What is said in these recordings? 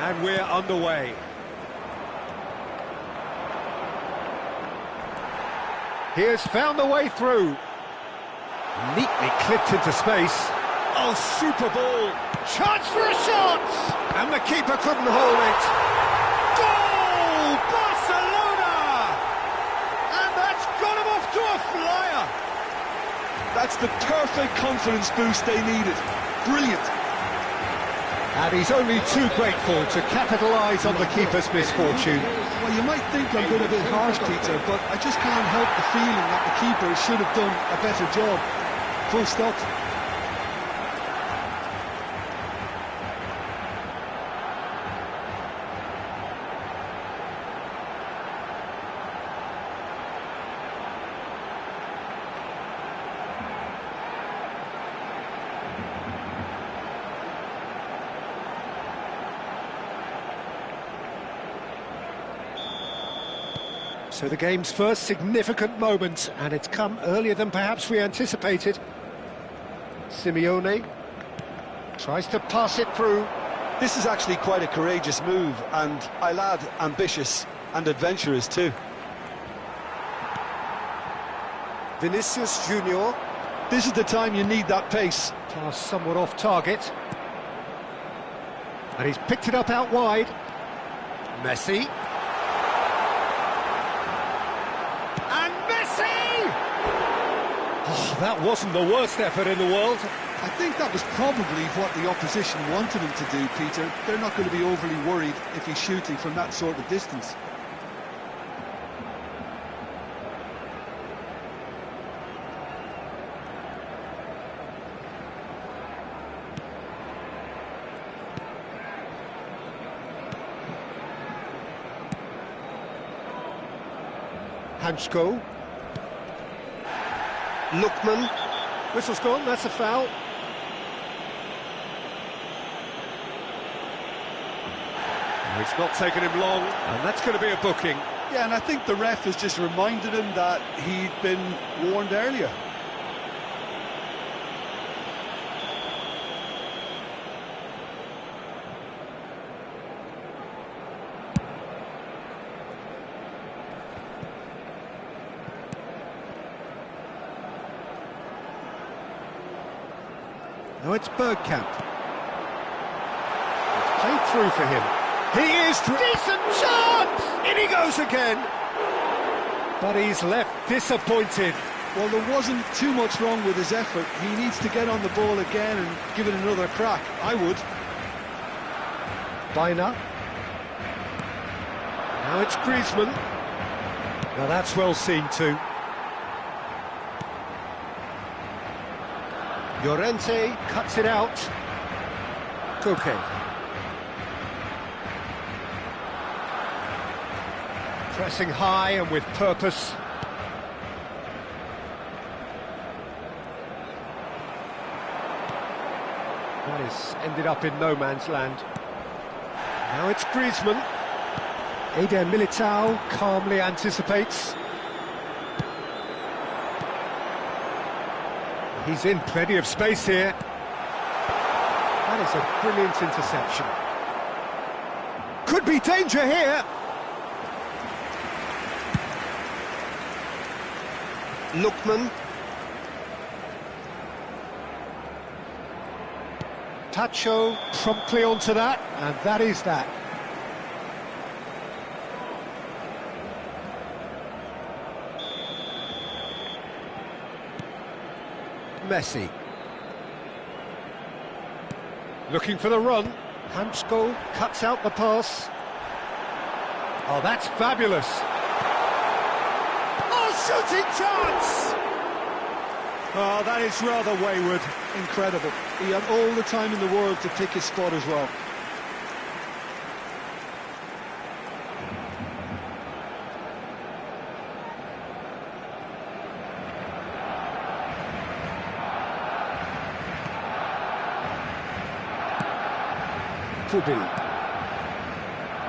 And we're underway. He has found the way through. Neatly clipped into space. Oh, super ball. Chance for a shot! And the keeper couldn't hold it. Goal! Barcelona! And that's got him off to a flyer. That's the perfect confidence boost they needed. Brilliant. And he's only too grateful to capitalise on the keeper's misfortune. Well, you might think I'm being a bit harsh, Peter, but I just can't help the feeling that the keeper should have done a better job. Full stop. So the game's first significant moment, and it's come earlier than perhaps we anticipated. Simeone tries to pass it through. This is actually quite a courageous move, and I'll add ambitious and adventurous too. Vinicius Junior. This is the time you need that pace. Pass somewhat off target. And he's picked it up out wide. Messi. And Messi! Oh, that wasn't the worst effort in the world. I think that was probably what the opposition wanted him to do, Peter. They're not going to be overly worried if he's shooting from that sort of distance. Hansko. Lookman. Whistle's gone, that's a foul. It's not taken him long, and that's going to be a booking. Yeah, and I think the ref has just reminded him that he'd been warned earlier. Now it's Bergkamp. It's played through for him. He is decent chance! In he goes again. But he's left disappointed. Well, there wasn't too much wrong with his effort. He needs to get on the ball again and give it another crack. I would. Baena. Now it's Griezmann. Now that's well seen too. Llorente cuts it out. Koke. Pressing high and with purpose. That has ended up in no man's land. Now it's Griezmann. Eder Militao calmly anticipates. He's in plenty of space here. That is a brilliant interception. Could be danger here. Lookman. Tacho promptly onto that, and that is that. Messi. Looking for the run. Hansko cuts out the pass. Oh, that's fabulous. Oh, shooting chance! Oh, that is rather wayward. Incredible. He had all the time in the world to pick his spot as well.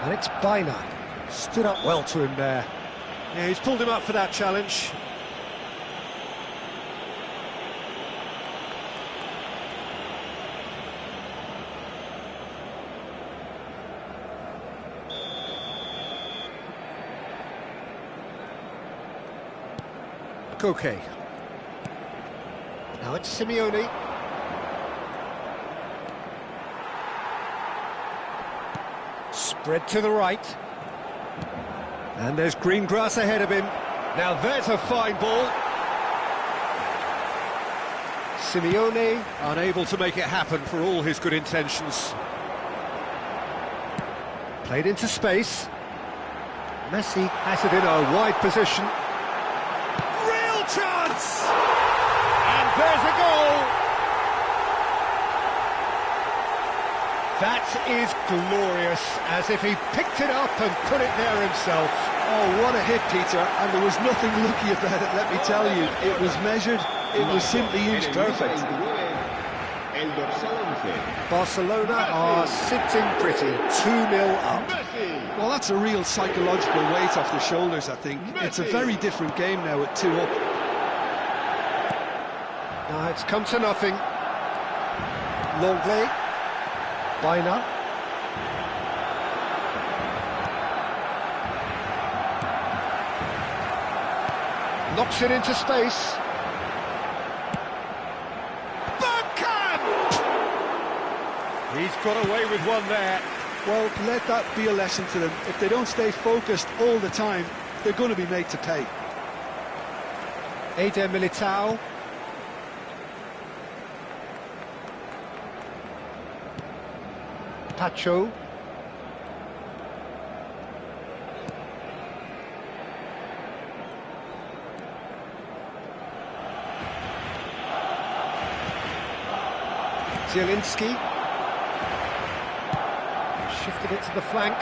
And it's Baena. Stood up well to him there. Yeah, he's pulled him up for that challenge. Koke. Now it's Simeone. Spread to the right. And there's green grass ahead of him. Now there's a fine ball. Simeone unable to make it happen for all his good intentions. Played into space. Messi has it in a wide position. Real chance! And there's a goal! That is glorious, as if he picked it up and put it there himself. Oh, what a hit, Peter, and there was nothing lucky about it, let me tell you. It was measured, it was simply inch perfect. Barcelona are sitting pretty, 2-0 up. Well, that's a real psychological weight off the shoulders, I think. It's a very different game now at 2 up. Now it's come to nothing. Longley. Baina. Knocks it into space. Bergkamp! He's got away with one there. Well, let that be a lesson to them. If they don't stay focused all the time, they're going to be made to pay. Eder Militao. Pacho. Zielinski. Shifted it to the flank.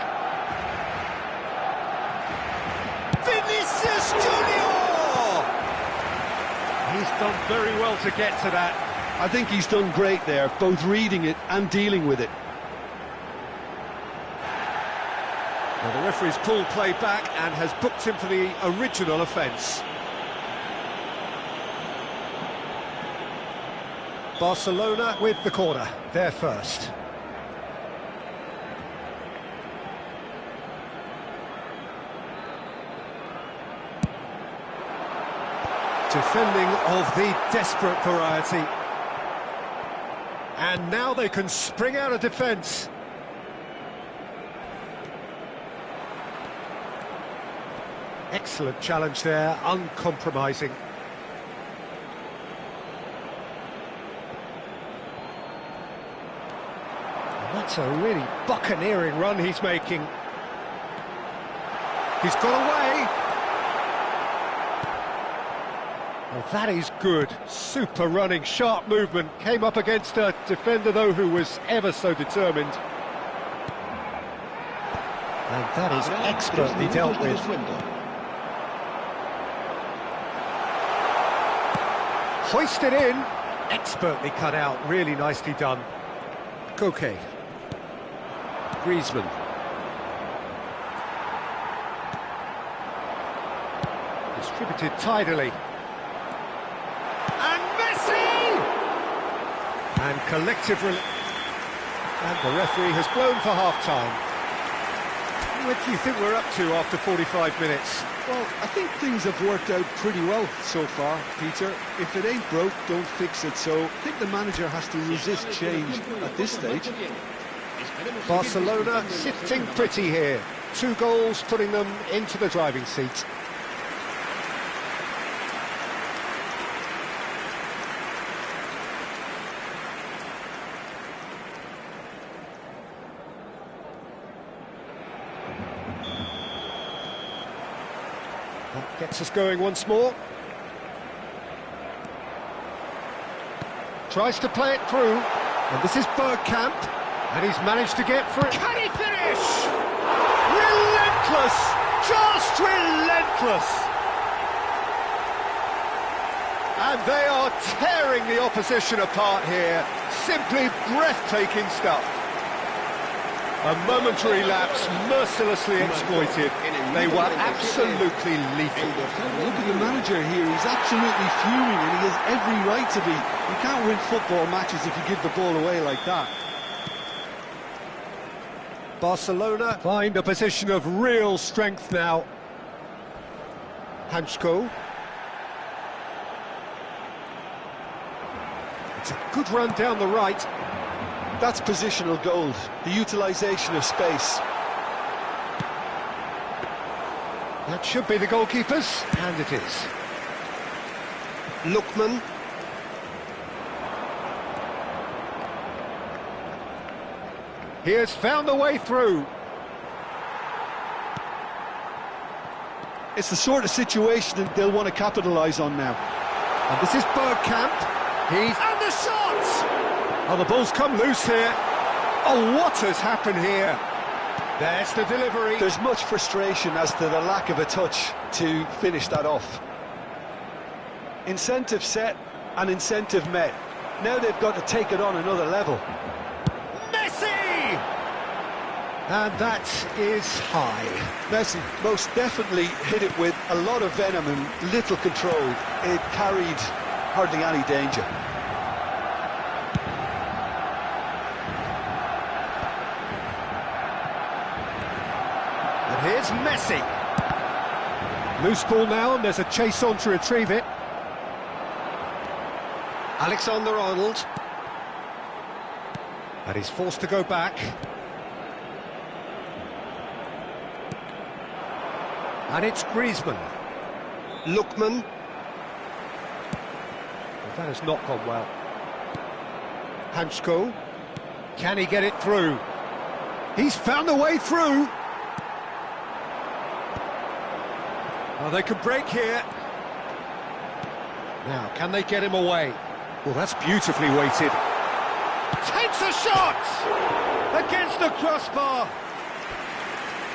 Vinicius Junior! He's done very well to get to that. I think he's done great there, both reading it and dealing with it. Well, the referee's pulled play back and has booked him for the original offence. Barcelona with the corner, they're first. Defending of the desperate variety. And now they can spring out of defence. Excellent challenge there, uncompromising. And that's a really buccaneering run he's making. He's got away. Well, that is good. Super running, sharp movement. Came up against a defender, though, who was ever so determined. And that is expertly dealt with. Hoisted in, expertly cut out, really nicely done. Koke. Griezmann. Distributed tidily. And Messi! And collective relief. And the referee has blown for half-time. What do you think we're up to after 45 minutes? Well, I think things have worked out pretty well so far, Peter. If it ain't broke, don't fix it. So I think the manager has to resist change at this stage. Barcelona sitting pretty here. 2 goals putting them into the driving seat. That gets us going once more. Tries to play it through, and this is Bergkamp, and he's managed to get through. Can he finish? Relentless! Just relentless! And they are tearing the opposition apart here. Simply breathtaking stuff. A momentary lapse, mercilessly exploited. They were absolutely lethal. Look at the manager here, he's absolutely fuming and he has every right to be. You can't win football matches if you give the ball away like that. Barcelona find a position of real strength now. Hansko. It's a good run down the right. That's positional gold, the utilisation of space. That should be the goalkeeper's, and it is. Lookman. He has found a way through. It's the sort of situation that they'll want to capitalise on now. And this is Bergkamp. And the shot! Oh, the ball's come loose here. Oh, what has happened here? There's the delivery. There's much frustration as to the lack of a touch to finish that off. Incentive set and incentive met. Now they've got to take it on another level. Messi! And that is high. Messi most definitely hit it with a lot of venom and little control. It carried hardly any danger. And here's Messi. Loose ball now, and there's a chase on to retrieve it. Alexander-Arnold. And he's forced to go back. And it's Griezmann. Lookman. Well, that has not gone well. Hansko. Can he get it through? He's found a way through. Oh, they could break here. Now, can they get him away? Well, that's beautifully weighted. Takes a shot! Against the crossbar.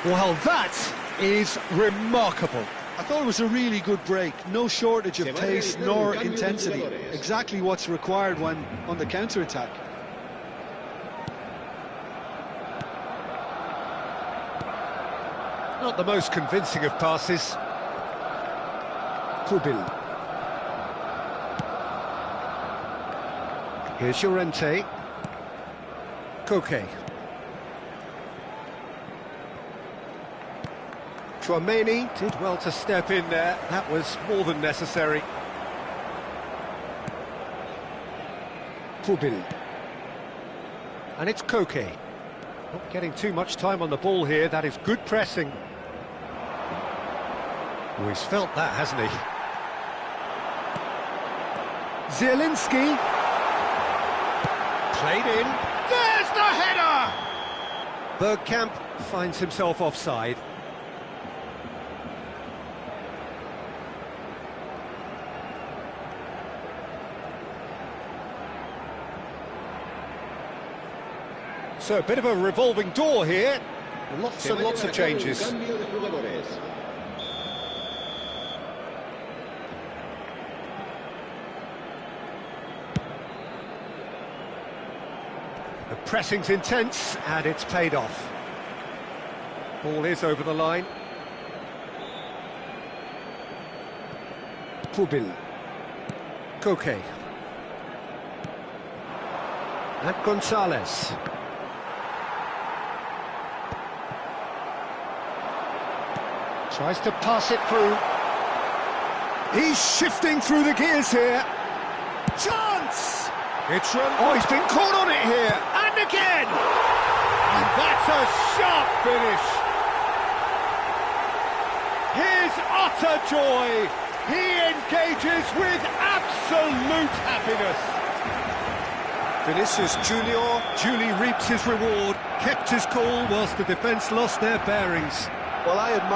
Well, that is remarkable. I thought it was a really good break. No shortage of pace nor intensity. Exactly what's required when on the counter-attack. Not the most convincing of passes. Pubil. Here's Llorente. Koke. Tchouameni did well to step in there. That was more than necessary. Pubil. And it's Koke. Not getting too much time on the ball here. That is good pressing. Oh, he's felt that, hasn't he? Zielinski. Played in. There's the header! Bergkamp finds himself offside. So a bit of a revolving door here. Lots and lots of changes. The pressing's intense, and it's paid off. Ball is over the line. Pubil. Koke. And Gonzalez. Tries to pass it through. He's shifting through the gears here. Chance! It's run. Oh, he's been caught on it here. And again! And that's a sharp finish. His utter joy. He engages with absolute happiness. Vinicius Junior duly reaps his reward, kept his cool whilst the defence lost their bearings. Well, I admire